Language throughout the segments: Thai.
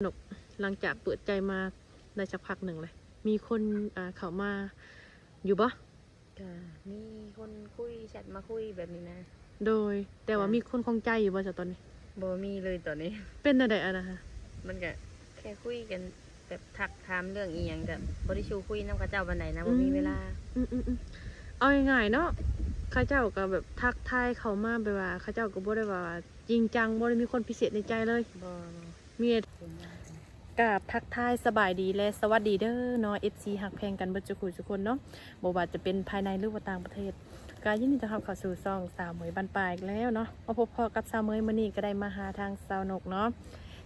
สนุกหลังจากเปิดใจมาได้สักพักหนึ่งเลยมีคนเข้ามาอยู่บ่ก็มีคนคุยแชทมาคุยแบบนี้นะโดยแต่ว่ามีคนคงใจอยู่บ่จ้ะตอนนี้บ่มีเลยตอนนี้ เป็นอะไรอะนะฮะมันก็แค่คุยกันแบบทักถามเรื่องอีหยังกับบ่ได้ชูคุยนำกับเจ้าบันไดนะบ่มีเวลาอืมเอาง่ายๆเนาะข้าเจ้าก็แบบทักทายเข้ามาแบบว่าข้าเจ้าก็บ่ได้ว่าจริงจังบ่ได้มีคนพิเศษในใจเลยบ่มีกราบทักทายสบายดีและสวัสดีเด้อเนาะ FC หักแพงกันเบิดทุกคนเนาะบ่ว่าจะเป็นภายในหรือว่าต่างประเทศก็ยินดีต้อนรับเข้าสู่ช่องสาวเหมยบ้านปลายอีกแล้วเนาะมาพบกับสาวเหมยมื้อนี้ก็ได้มาหาทางสาวนกเนาะ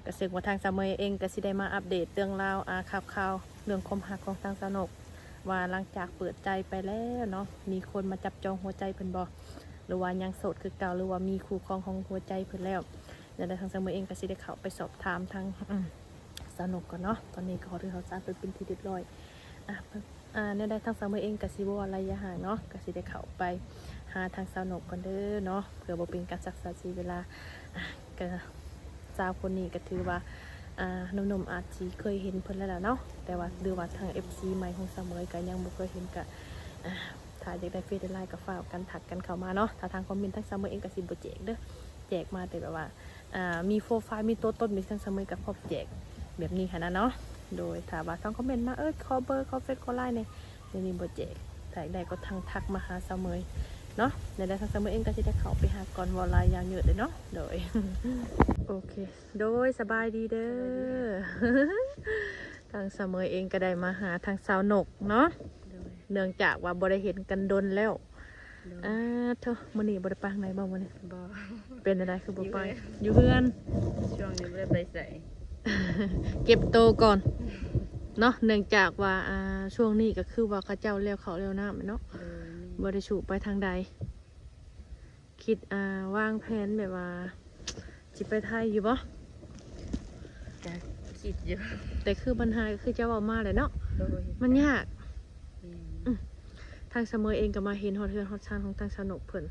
ก็ซึ่งว่าทางสาวเหมยเองก็สิได้มาอัปเดตเรื่องราวข่าวเรื่องความรักของทางสาวนกว่าหลังจากเปิดใจไปแล้วเนาะมีคนมาจับจองหัวใจเพิ่นบ่หรือว่ายังโสดคือเก่าหรือว่ามีคู่ครองของหัวใจเพิ่นแล้วเดี๋ยวทางสาวเหมยเองก็สิได้เข้าไปสอบถามทางสนุกก่อนเนาะตอนนี้ก็ที่เขาสร้างเป็นที่เรียบร้อยเนี่ยได้ทางสาวเมยเองกับซีบัวระยะห่างเนาะกับซีได้เข้าไปหาทางสาวนุกก่อนเด้อเนาะเผื่อบ่เป็นการศักษาชีเวลาก็สาวคนนี้ก็ถือว่าหนุ่มๆอาจจะเคยเห็นเพิ่นแล้วเนาะแต่ว่าดูว่าทาง FC ใหม่ของสาวเมยก็ยังบ่เคยเห็นก็ถ้าอยากได้เฟซได้ไลน์ก็ฝากกันถักกันเข้ามาเนาะถ้าทางคอมเมนต์ทางสาวเมยเองก็สิบ่แจกเด้อแจกมาแต่แบบว่ามีโปรไฟล์มีตัวตนมีทางสาวเมยก็พร้อมแจกแบบนี้ค่ะนะเนาะโดยถ้าว่าทางคอมเมนต์มาขอเบอร์ขอเฟซขอไลน์ในนี้บ่แจกถ้าอยากได้ก็ทางทักมาหาสาวเมยเนาะในได้ทางสาวเมยเองก็จะได้เข้าไปหาก่อนวอลไลน์ยาวเหยียดเลยเนาะโดย โอเคโดยสบายดีเด้อ ทางสาวเมยเองก็ได้มาหาทางสาวนกเนาะเนื่องจากว่าบ่ได้เห็นกันดนแล้วเธอมื้อนี้บ่ได้ไปทางไหนบ้างมื้อนี้บ่เป็นอะไรคือบ่ไปอยู่เฮือน ช่วงนี้บ่ได้ไปไส เก็บโตก่อนเนาะเนื่องจากว่าช่วงนี้ก็คือว่าเขาเจ้าเลี้ยวเขาเลี้ยวน้ำเนาะบ่ได้ฉุไปทางใดคิดวางแผนแบบว่าสิไปไทยอยู่บ่ ก็คิดอยู่แต่คือปัญหาคือจะเว้ามาเลยเนาะโดยมันยากทางเสมอเองก็มาเห็นฮอดเทือนฮอดชานของทางสนุกเพิ่น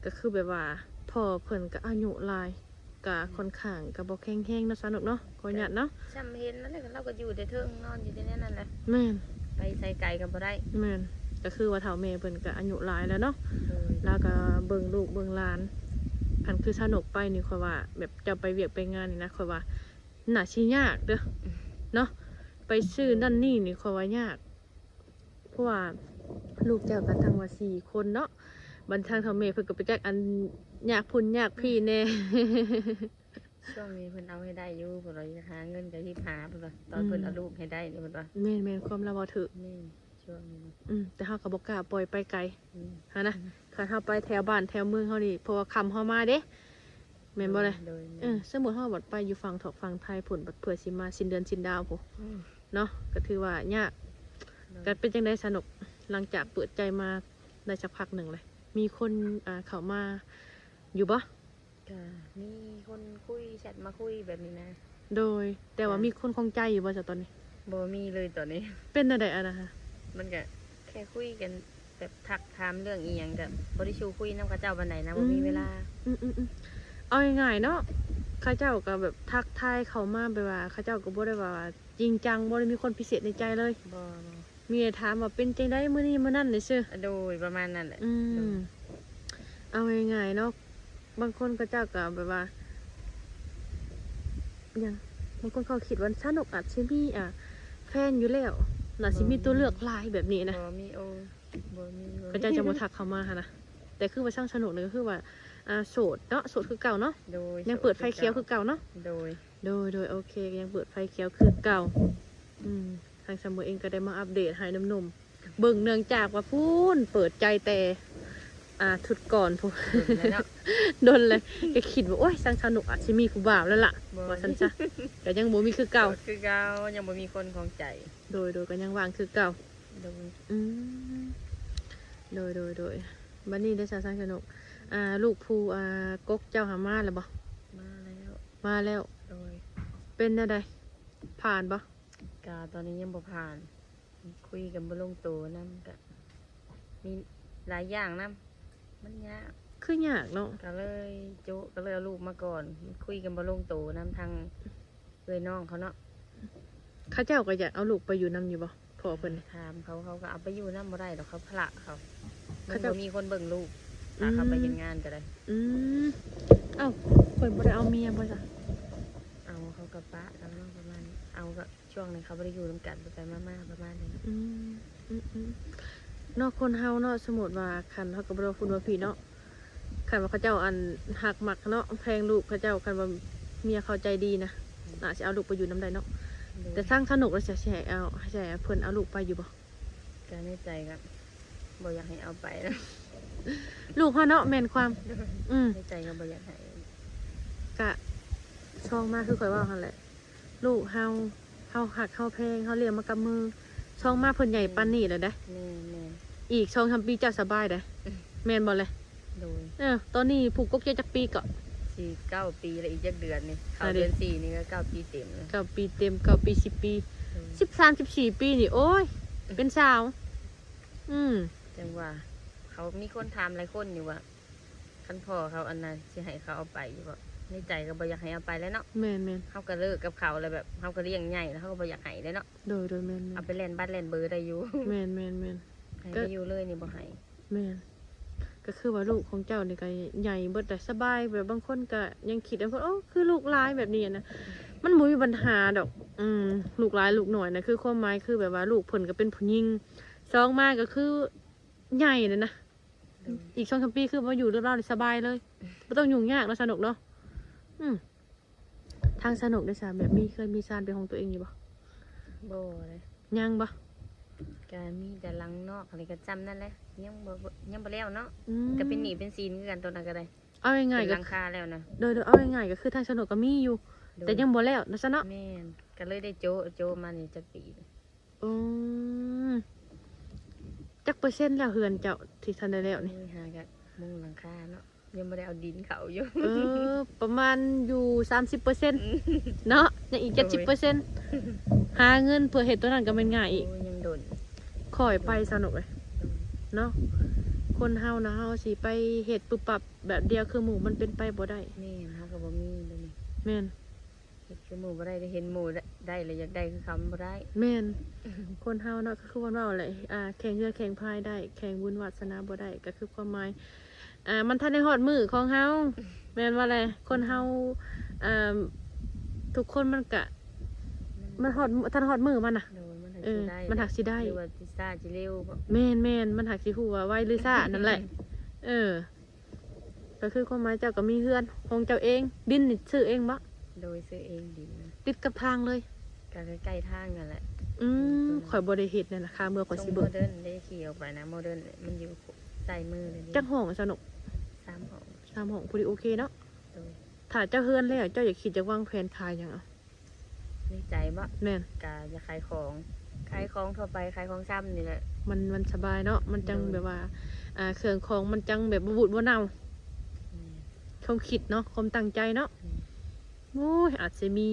ก็คือแบบว่าพ่อเพิ่นก็อายุหลายก็ค่อนข้างก็บ่แข็งแรงเนาะสนุกเนาะขออนุญาตเนาะซ้ำเห็นนั่นแหละเราก็อยู่แต่เทิงนอนอยู่ที่นั่นแหละ แม่น ไปไสไกลก็บ่ได้แม่นก็คือว่าเฒ่าแม่เพิ่นก็อายุหลายแล้วเนาะโดยแล้วก็เบิ่งลูกเบิ่งหลานอันคือสนุกไปนี่ค่อยว่าแบบจะไปเวียกไปงานนี่นะค่อยว่าน่าสิยากเด้อเนาะไปซื้อนั่นนี่นี่ค่อยว่ายากเพราะว่าลูกเจ้ากันทั้งว่า4คนเนาะบัดทางเฒ่าแม่เพิ่นก็ไปจักอันยากพุ่นยากพี่แน่ ช่วงนี้เพิ่นเอาให้ได้อยู่เพิ่นว่าหาเงินก็รีบหาเพิ่นว่าตอนเพิ่นเอาลูกให้ได้นี่เพิ่นว่า แม่นความเราบ่ถึกนี่ช่วงนี้แต่เฮาก็บ่กล้าปล่อยไปไกลฮะนะอืมคันเฮาไปแถวบ้านแถวเมืองเฮานี่เพราะว่าคำเฮามาเด้แม่นบ่เลยโดยสมมุติเฮาบัดไปอยู่ฝั่งถกฝั่งไทยพุ่นบัดเผื่อสิมาสิ้นเดือนสิ้นดาวพุเนาะก็ถือว่ายากก็เป็นจังได๋สนุกหลังจากเปิดใจมาได้สักพักหนึ่งเลยมีคนเข้ามาอยู่บ่ก็มีคนคุยแชทมาคุยแบบนี้นะ โดยแต่ว่ามีคนคงใจอยู่บ่จ้ะตอนนี้บ่มีเลยตอนนี้ เป็นอะไรอะนะฮะมันก็แค่คุยกันแบบทักถามเรื่องอีหยังกับบ่ได้ชูคุยนำกับเจ้าบันไดนะบ่มีเวลาเอาง่ายๆเนาะข้าเจ้าก็แบบทักทายเขามาแบบว่าข้าเจ้าก็บ่ได้ว่าจริงจังบ่ได้มีคนพิเศษในใจเลยบ่มีแต่ถามว่าเป็นจังได๋มื้อนี้มื้อนั้นนี่ซื่อโดยประมาณนั้นแหละเอาง่ายๆเนาะบางคนก็เจ้าก็แบบว่ายังบางคนเขาคิดว่าสนุกอาจสิมีแฟนอยู่แล้วน่าสิมีตัวเลือกหลายแบบนี้นะบ่มีบ่มีก็จะบ่ทักเข้ามาหั่นนะแต่คือว่าช่างสนุกนี่ก็คือว่าโสดเนาะโสดคือเก่าเนาะโดยยังเปิดไฟเขียวคือเก่าเนาะโดยโอเคยังเปิดไฟเขียวคือเก่าทางสมุเองก็ได้มาอัปเดตให้หนุ่มๆเบิ่งเนื่องจากว่าพูนเปิดใจแต่ทุดก่อนพูโดนเลยก็คิดว่าโอ๊ยสร้างสนุกอาจจะมีผู้บ่าวแล้วล่ะว่าฉันจ้ะแต่ยังบ่มีคือเก่ายังบ่มีคนของใจโดยก็ยังวางคือเก่าโดยโดยบัดนี้ได้สร้างสนุกลูกผู้กกเจ้าหามาแล้วบ่มาแล้วโดยเป็นอะไรผ่านบ่กาตอนนี้ยังบ่ผ่านคุยกันบ่ลงตัวนํก็มีหลายอย่างนํมันยากคือยากเนาะก็เลยเอาลูกมาก่อนคุยกันบ่ลงตัวนํทาง เอ้ยน้องเขาเนาะ เขาเจ้าก็อยากเอาลูกไปอยู่นํอยู่บ่พ่อเพิ่นนี่ ถามเขาก็เอาไปอยู่นำบ่ได้ดอกเขาพละเขามัน เขาจะ บ่มีคนเบิ่งลูกถ้าเขาไปเฮ็ดงานก็ได้ อืมเอ้าเพิ่นบ่ได้เอาเมียบ่จ้ะ เอาเขากับปะกันเนาะประมาณนี้เอาก็ช่วงนึงเขาบ่ได้อยู่นํกันไปๆมาๆประมาณนี้ อืมเนาะคนเฮาเนาะสมมุติว่าคันเฮาก็บ่ได้ว่าพูดว่าพี่เนาะคันว่าเขาเจ้าอันหักมักเนาะแพงลูกเขาเจ้าคันว่าเมียเขาใจดีนะน่าสิเอาลูกไปอยู่นํได้เนาะแต่สร้างสนุกแล้วจะสิให้เอาให้เพิ่นเอาลูกไปอยู่บ่ การในใจก็บ่อยากให้เอาไปนะ ลูกเฮาเนาะแม่นความ ในใจก็บ่อยากให้ กะช่องมาคือข่อยว่าหั่นแหละลูกเฮาหักเฮาแพงเฮาเลี้ยงมากับมือช่องมาเพิ่นใหญ่ปานนี้แล้วเด้ แม่ อีกช่องทำปีเจ้าสบายเด้แม่นบ่เลย โดย ตอนนี้ผูกกกเจจักปีก็ 9 ปีแล้วอีกจักเดือนนี่เข้า อ่ะดิ เดือน4นี่ก็9 ปีเต็มแล้ว 9 ปีเต็ม9 ปี 10 ปี 13 14 ปีนี่โอ้ยเป็นสาว จังว่า เขามีคนถามหลายคนอยู่ว่าคันพ่อเขาอันนั้นสิให้เขาเอาไปอยู่บ่ในใจก็บ่อยากให้เอาไปแล้วเนาะ แม่น เขาก็เลิกกับเขาแล้วแบบเขาก็เลี้ยงใหญ่แล้วเขาก็บ่อยากให้เลยเนาะ โดยแม่น เอาไปเล่นบ้านเล่นเบอร์ได้อยู่ แม่น ให้ไปอยู่เลยนี่บ่ให้ แม่นก็คือว่าลูกของเจ้านี่ก็ใหญ่เบิดแต่สบายแบบบางคนก็ยังคิดว่าโอ้คือลูกหลายแบบนี้นะมันบ่มีปัญหาดอกลูกหลายลูกน้อยนะคือความหมายคือแบบว่าลูกเพิ่นก็เป็นผู้หญิงสองมาก็คือใหญ่เลยนะ อีก2-3 ปีคือมาอยู่เรื่องราวได้สบายเลยไม่ต้องยุ่งยากแล้วสนุกเนาะทางสนุกได้สาแบบเคยมีซานเป็นของตัวเองอยู่บ่ บ่เลย ยังบ่ การมีแต่หลังนอกอะไรก็จำนั่นแหละยังบ่แล้วเนาะ อืม ก็เป็นหนี้เป็นซีนคือกันตัวนั้นก็ได้ เอาง่ายๆก็เป็นหลังคาแล้วนะ โดยเอาง่ายๆก็คือทางสนุกก็มีอยู่ แต่ยังบ่แล้วนะซะเนาะ แม่นก็เลยได้โจมานี่จักปี อืมจักเปอร์เซ็นต์แล้วเฮือนเจ้าที่ทันได้แล้วนี่ นี่หากับมุงหลังคาเนาะยังบ่ได้เอาดินเขาอยู่ ประมาณอยู่ 30%เนาะยังอีก 70%หาเงินเพื่อเฮ็ดตัวนั้นก็แม่นง่ายอีก โอ้ยังโดน คอยไปสนุกเลยเนาะคนเฮานะเฮาสิไปเฮ็ดปุบปับแบบเดียวคือหมู่มันเป็นไปบ่ได้ แม่นเฮาก็บ่มีเดี๋ยวนี้ แม่น เฮ็ดคือหมู่บ่ได้เห็นหมู่ได้เลยอยากได้คือเขาบ่ได้ แม่น คนเฮาเนาะก็คือว่าเว้าแหละแข่งเรือแข่งพายได้ แข่งบุญวาสนาบ่ได้ก็คือความหมายมันทันได้ฮอดมือของเฮาแม่นว่าแหละคนเฮาทุกคนมันก็มันฮอดทันฮอดมือมันน่ะ โดนมัน มันหักสิได้ หรือว่าสิซ่าสิเร็วบ่ แม่นมันหักสิฮู้ว่าไวหรือซ่านั่นแหละ ก็คือความหมายเจ้าก็มีเฮือนของเจ้าเอง ดินนี่ซื้อเองบ่ โดยซื้อเองดินนะ ติดกับทางเลย ก็ใกล้ๆทางนั่นแหละ ข่อยบ่ได้เฮ็ดนั่นล่ะค่ะเมื่อข่อยสิ โม เบิ่ง เดิร์นได้ขี่ออกไปนะโมเดิร์นมันอยู่ใต้มือเลย จักห้องสนุก 3 ห้อง 3ห้องพอดีโอเคเนาะ โดย ถ้าเจ้าเฮือนแล้วเจ้าอยากคิดจะวางแผนขายหยังอ่ะ ในใจบ่ แม่น กาจะขายของทั่วไปขายของซ้ำนี่แหละ มันสบายเนาะมันจังแบบว่าเครื่องของมันจังแบบบ่บูดบ่เน่าความคิดเนาะความตั้งใจเนาะโอ้ยอาจจะมี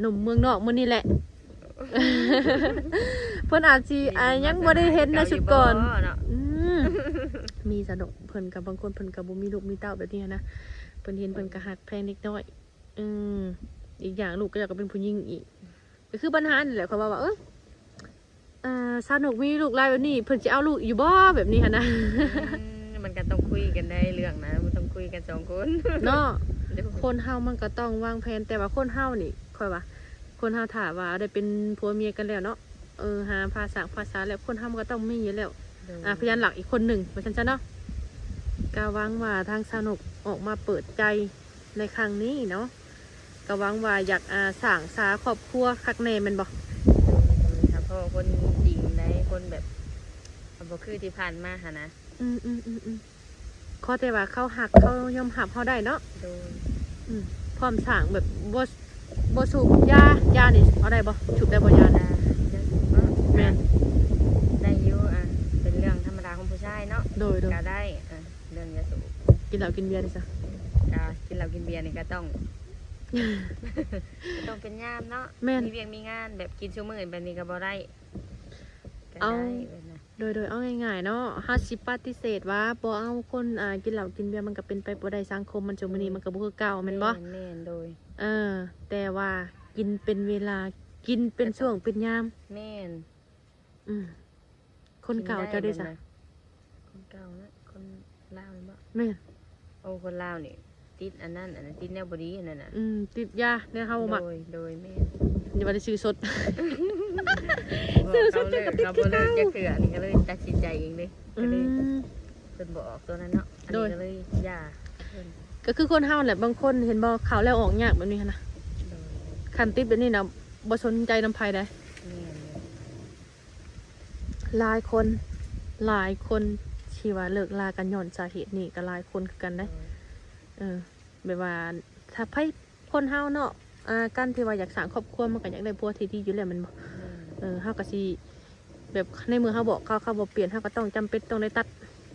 หนุ่มเมืองนอกมื้อนี้แหละ เพิ่นอาจสิยังบ่ได้เห็นนะชุดก่อน มีสนุกเพิ่นกับบางคนเพิ่นกับบ่มีลูกมีเต้าแบบนี้นะเพิ่นเห็นเพิ่นก็หักแพงเล็กน้อยอีกอย่างลูกก็อยากก็เป็นผู้หญิงอีกก็คือปัญหานี่แหละเขาว่าสนุกมีลูกหลายแบบนี้เพิ่นสิเอาลูกอยู่บ่แบบนี้หั่นนะ มันก็ต้องคุยกันได้เรื่องนะมันต้องคุยกัน2 คน เนาะคนเฮามันก็ต้องวางแผนแต่ว่าคนเฮานี่ค่อยว่าคนเฮาถ้าว่าได้เป็นผัวเมียกันแล้วเนาะหาภาษาแล้วคนเฮามันก็ต้องมีอยู่แล้วพยานหลักอีกคนหนึ่งว่าซั่นซะเนาะก็หวังว่าทางสนุกออกมาเปิดใจในครั้งนี้เนาะก็หวังว่าอยากสร้างสาครอบครัวคักแน่แม่นบ่ ถ้าพ่อคนจริงได้คนแบบบ่คือที่ผ่านมาหะนะ ขอแต่ว่าเขาหักเขายอมหับเขาได้เนาะ โดย พร้อมสร้างแบบบ่สูบยานี่เอาได้บ่สูบได้บ่ยาน่ะแม่น ได้อยู่เป็นเรื่องธรรมดาของผู้ชายเนาะ โดย ก็ได้เรื่องยาสูบ กินเหล้ากินเบียร์นี่ซะ ก็กินเหล้ากินเบียร์นี่ก็ต้อง ต้องเป็นยามเนาะ แม่น มีเวียงมีงานแบบกินชั่วมื้อแบบนี้ก็บ่ได้ก็ เอา ได้แบบนะ โดยเอาง่ายๆเนาะห้าสิบปฏิเสธว่าบ่เอาคนกินเหล้ากินเบียร์มันก็เป็นไปบ่ได้สังคมมันจมอนี้มันก็บ่คือเก่าแม่นบ่ แม่นโดย แต่ว่า กินเป็นเวลากินเป็นช่วงเป็นยาม แม่น อืมคนเก่าเจ้าได้จ้ะ คนเก่านะคนลาวนี่บ่ แม่น โอ้คนลาวนี่ติดอันนั้นติดแนวบ่ดีอันนั้นน่ะ ติดยาเนี่ยเฮาบ่มัก โดยแม่ อย่าว่าได้ซื้อสด บอกเขาเลิกเขาบ่เลิกจะเกลือนี่ก็เลยตัดสินใจเองเลย อื ก็เลย ม เพิ่นบอกตัวนั้นเนาะอัน โด นี้ ย ก็เลยย่าเพิ่น ก็คือคนเฮาแหละบางคนเห็นบ่ข่าวแล้วออกยากแบบนี้หั้นนะ โดย คันติดแบบนี้นะบ่สนใจนำภัยได้ แม่น หลายคนที่ว่าเลิกลากันย้อนสาเหตุนี่ก็หลายคนคือกันได้ แบบว่าถ้าไผคนเฮาเนาะการที่ว่าอยากสร้างครอบครัวมันก็อยากได้ผัวที่ดีอยู่แล้วแมันบ่เฮาก็สิแบบในเมื่อเฮาบอกเขาบ่เปลี่ยนเฮาก็ต้องจำเป็นต้องได้ตัด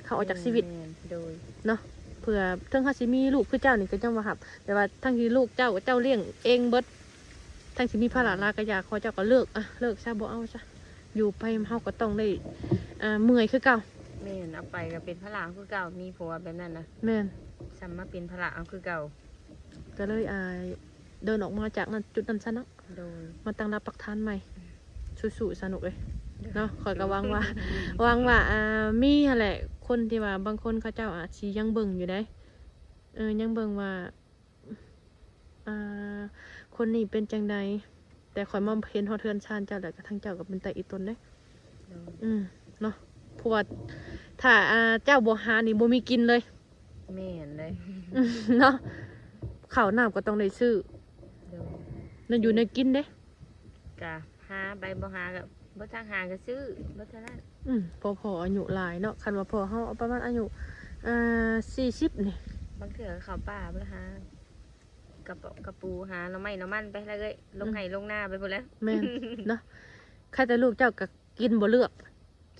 เขาออกจากชีวิต แม่นโดย เนาะเผื่อทั้งเขาสิมีลูกคือเจ้านี่ก็จังว่าหับแต่ว่าทั้งที่ลูกเจ้าเลี้ยงเองเบิดทั้งสิมีภาระลากระยาขอเจ้าก็เลิกเลิกซะบ่เอาซะอยู่ไปเฮาก็ต้องได้เมื่อยคือเก่า แม่นเอาไปก็เป็นพระหลางคือเก่ามีผัวแบบนั้นนะ แม่น ซ้ำมาเป็นพระหลางคือเก่า ก็เลยเดินออกมาจากนั้นจุดนั้นซะเนาะ โดย มาตั้งรับปักฐานใหม่สู้ๆสนุกเลยเนาะคอยก็หวังว่ามีหั่นแหละคนที่ว่าบางคนเขาเจ้าอาจสิยังเบิ่งอยู่ได้ยังเบิ่งว่าคนนี้เป็นจังใดแต่ข่อยมาเห็นฮอดเทือนชานเจ้าแล้วก็ทั้งเจ้าก็เป็นแต่อีตนเด้ โดย เนาะเพราะว่าถ้าเจ้าบ่หานี่บ่มีกินเลย แม่นเลย เนาะข้าวน้ำก็ต้องได้ซื้อ โดย นั่นอยู่ในกินเด้ กะหาใบบ่หากับบ่ทางหาก็ซื้อบ่เท่านั้น พออายุหลายเนาะคันว่าพอเฮาประมาณอายุ40นี่ บางเถื่อเขาป่าบ่หากระปูหาหน่อไม้หน่อมันไปแล้วเลยลงไห้ลงหน้าไปหมดแล้ว แม่น เนาะใครแต่ลูกเจ้าก็กินบ่เลือก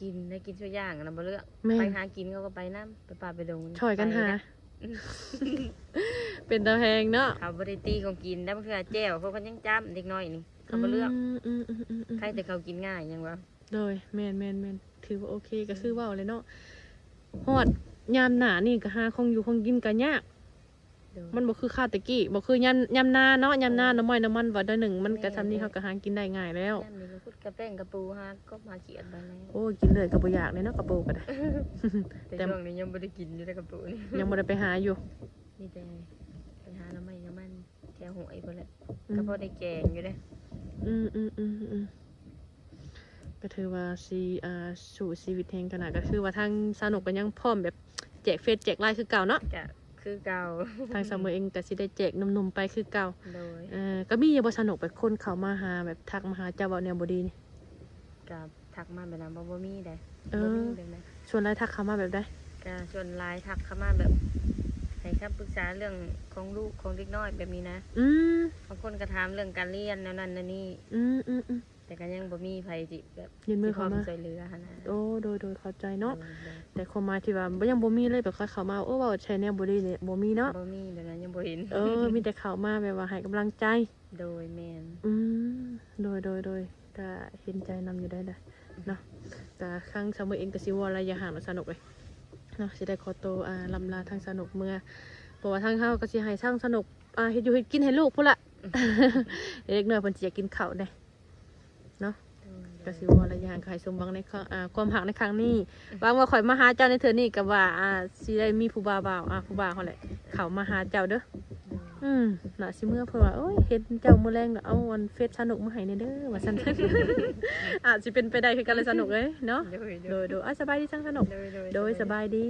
กินได้กินชั่วอย่างนะบ่เลือก แม่น ไปหากินเขาก็ไปน้ำไปป่าไปดง ช่วยกันหา ไปะ เป็นตาแพงเนาะ เขาบริตีของกินได้บางเถื่อแจ้วเขาก็ยังจำเด็กน้อยนี่เขาบ่เลือกใครแต่เขากินง่ายยังวะ โดยแม่นถือว่าโอเคก็คือเว้าเลยเนาะฮอดยามหน้านี่ก็หาของอยู่ของกินก็ยาก เดี๋ยว มันบ่คือข้าวตะกี้บ่คือยามนาเนาะยามนาน้ำมันว่าได้หนึ่งมันก็ทำนี่เขาก็หากินได้ง่ายแล้ว ย่ำนี่ก็พุดกระแป้งกระปูฮะก็มาเขียนไปแล้ว โอ้ยกินเลยก็บ่อยากเลยเนาะกระโปรงก็ได้ แต่ แต่ ช่วงนี้ยังไม่ได้กินอยู่ในกระปูนี่ ยังบ่ได้ไปหาอยู่ นี่แต่ไปหาน้ำไม้น้ำมันแถวหวยพอแหละ อืม ก็พอได้แกงอยู่เด้ อืมก็ถือว่าสิสู่ชีวิตแห่งขนาดก็คือว่าทางสนุกก็ยังพร้อมแบบแจกเฟซแจกไลน์คือเก่าเนาะ กะคือเก่า ทางเสมอเองก็สิได้แจกหนุ่มๆไปคือเก่า โดย ก็มีอย่าบ่สนุกแบบคนเข้ามาหาแบบทักมาหาเจ้าเว้าแนวบ่ดีนี่ กับทักมาแบบนั้นบ่มีได้ เออ บ่มีแบบนั้น ส่วนไลน์ทักเข้ามาแบบใด ก็ชวนไลน์ทักเข้ามาแบบให้คำปรึกษาเรื่องของลูกของเด็กน้อยแบบนี้นะ อืม บางคนก็ถามเรื่องการเรียนแนวนั้นนั่นนี่ อืม แต่ก็ยังบ่มีไผจิแบบ ยื่นมือเข้ามา ช่วยเหลือหั่นนะ โอ้โดยเข้าใจเนาะ โดย แต่ความหมายที่ว่ายังบ่มีเลยแบบเข้ามาเว่าใช้แนวบ่ดีเนี่ยบ่มีเนาะ บ่มีแบบนั้นยังบ่เห็น มีแต่เข้ามาแบบว่าให้กำลังใจ โดยแม่น โดยก็เห็นใจนำอยู่ได้เนาะแต่ครั้งเสมอเองก็สิว่าระยะห่างสนุกเลยเนาะสิได้ขอตัวลำลาทางสนุกเมื่อเพราะว่าทางเฮาก็สิให้ทางสนุกเฮ็ดอยู่เฮ็ดกินให้ลูกพุ่นละ เด็กน้อยเพิ่นสิอยากกินข้าวได้เนาะก็สิว่าระยะห่างก็ให้สมหวังในความหักในครั้งนี้หวังว่าข่อยมาหาเจ้าในเทื่อนี้ก็ว่าสิได้มีผู้บ่าวผู้บ่าวเขาแหละเข้ามาหาเจ้าเด้อน่ะสิเมื่อเพิ่นว่าโอ้ยเห็นเจ้ามื้อแรงก็เอาวันเฟซสนุกมาให้แน่เด้อว่าซั่น อาจสิเป็นไปได้คือกันเลยสนุกเลยเนาะ โดย สบายดีจังสนุก โดย โดยสบายดี